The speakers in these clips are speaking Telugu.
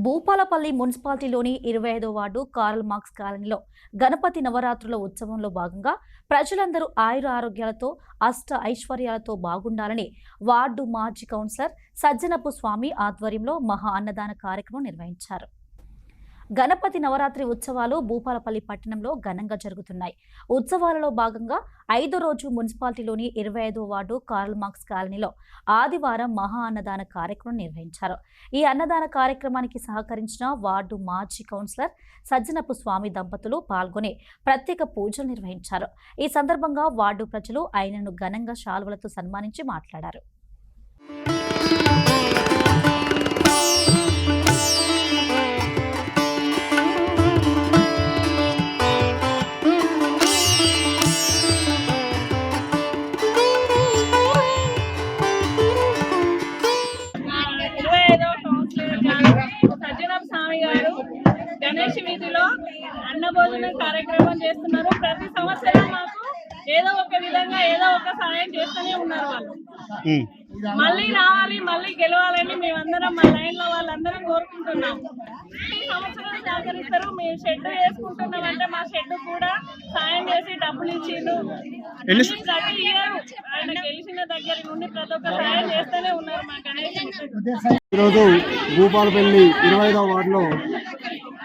భూపాలపల్లి మున్సిపాలిటీలోని 25వ వార్డు కార్ల్ మార్క్స్ కాలనీలో గణపతి నవరాత్రుల ఉత్సవంలో భాగంగా ప్రజలందరూ ఆయుర ఆరోగ్యాలతో అష్ట ఐశ్వర్యాలతో బాగుండాలని వార్డు మాజీ కౌన్సిలర్ సజ్జనపు స్వామి ఆధ్వర్యంలో మహా అన్నదాన కార్యక్రమం నిర్వహించారు. గణపతి నవరాత్రి ఉత్సవాలు భూపాలపల్లి పట్టణంలో ఘనంగా జరుగుతున్నాయి. ఉత్సవాలలో భాగంగా 5వ రోజు మున్సిపాలిటీలోని 25వ వార్డు కార్ల్ మార్క్స్ కాలనీలో ఆదివారం మహా అన్నదాన కార్యక్రమం నిర్వహించారు. ఈ అన్నదాన కార్యక్రమానికి సహకరించిన వార్డు మాజీ కౌన్సిలర్ సజ్జనపు స్వామి దంపతులు పాల్గొని ప్రత్యేక పూజలు నిర్వహించారు. ఈ సందర్భంగా వార్డు ప్రజలు ఆయనను ఘనంగా శాలువలతో సన్మానించి మాట్లాడారు. సజ్జనపు స్వామి గారు గణేష్ వీధిలో అన్న భోజనం కార్యక్రమం చేస్తున్నారు. ప్రతి సంవత్సరం మాకు ఏదో ఒక విధంగా ఏదో ఒక సహాయం చేస్తూనే ఉన్నారు. వాళ్ళు మళ్ళీ రావాలి, మళ్ళీ గెలవాలని మేమందరం మా లైన్ లో వాళ్ళందరం కోరుకుంటున్నాం. ఈ సంవత్సరం సహకరిస్తారు. మేము షెడ్ వేసుకుంటున్నాం అంటే మా షెడ్ కూడా సాయం చేసి డబ్బులు ఇచ్చిండు. ప్రతి ఇయర్ ఆయన గెలిచిన దగ్గర నుండి ప్రతి ఒక్క సాయం చేస్తూనే ఉన్నారు మా గణేష్. ఈరోజు భూపాలపల్లి 25వ వార్డులో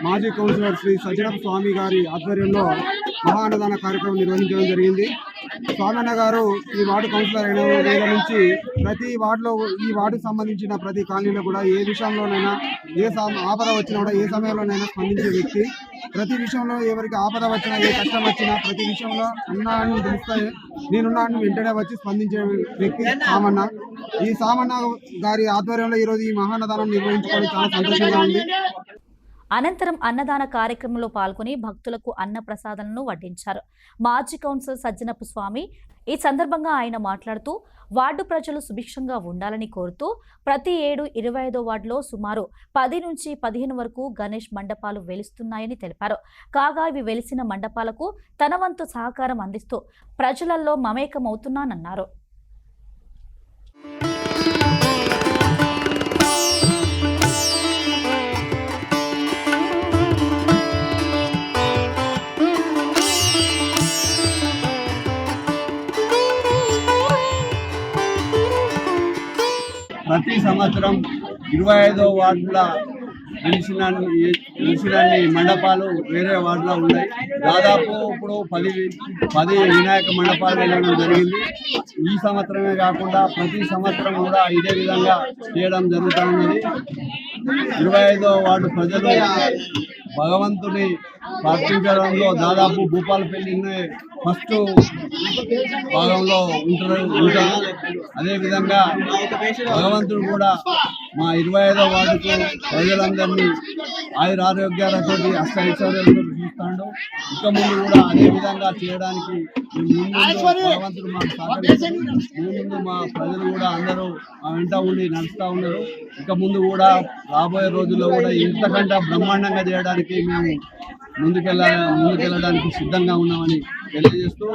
మాజీ కౌన్సిలర్ శ్రీ సజ్జనపు స్వామి గారి ఆధ్వర్యంలో మహా అన్నదాన కార్యక్రమం నిర్వహించడం జరిగింది. స్వామన్న గారు ఈ వార్డు కౌన్సిలర్ అయిన వేళ నుంచి ప్రతి వార్డులో ఈ వార్డుకు సంబంధించిన ప్రతి కాలనీలో కూడా ఏ విషయంలోనైనా ఆపద వచ్చినా కూడా ఏ సమయంలోనైనా స్పందించే వ్యక్తి. ప్రతి విషయంలో ఎవరికి ఆపద వచ్చినా ఏ కష్టం వచ్చినా ప్రతి విషయంలో అన్నాన్ని పిలిస్తే నేనున్నాను వెంటనే వచ్చి స్పందించే వ్యక్తి సామన్న. ఈ సామన్న గారి ఆధ్వర్యంలో ఈరోజు ఈ మహాన్నదానం నిర్వహించుకోవడం చాలా సంతోషంగా ఉంది. అనంతరం అన్నదాన కార్యక్రమంలో పాల్గొని భక్తులకు అన్న ప్రసాదాలను వడ్డించారు. మాజీ కౌన్సిలర్ సజ్జనపు స్వామి ఈ సందర్భంగా ఆయన మాట్లాడుతూ వార్డు ప్రజలు సుభిక్షంగా ఉండాలని కోరుతూ ప్రతి ఏడు 25వ వార్డులో సుమారు 10 నుంచి 15 వరకు గణేష్ మండపాలు వెలుస్తున్నాయని తెలిపారు. కాగా ఇవి వెలిసిన మండపాలకు తన వంతు సహకారం అందిస్తూ ప్రజలలో మమేకమవుతున్నానన్నారు. ప్రతి సంవత్సరం 25వ వార్డుల నిలిచినన్ని మండపాలు వేరే వార్డులో ఉన్నాయి. దాదాపు ఇప్పుడు 10 వినాయక మండపాలు వెళ్ళడం జరిగింది. ఈ సంవత్సరమే కాకుండా ప్రతి సంవత్సరం కూడా ఇదే విధంగా చేయడం జరుగుతూ ఉన్నది. 25వ వార్డు ప్రజలు భగవంతుని ప్రార్థించడంలో దాదాపు భూపాలపల్లిని ఫస్ట్ భాగంలో ఉంటారు. అదేవిధంగా భగవంతుడు కూడా మా 25వ వార్డుకు ప్రజలందరినీ ఆయురారోగ్యాలతో అష్టైశ్వర్యాలతో చూస్తాడు. ఇక ముందు కూడా అదే విధంగా చేయడానికి భగవంతుడు మాకు సహకరిస్తాడు. ముందు మా ప్రజలు కూడా అందరూ మా వెంట ఉండి నడుస్తూ ఉన్నారు. ఇక ముందు కూడా రాబోయే రోజుల్లో కూడా ఇంతకంటే బ్రహ్మాండంగా చేయడానికి మేము ముందుకెళ్ళడానికి సిద్ధంగా ఉన్నామని తెలియజేస్తూ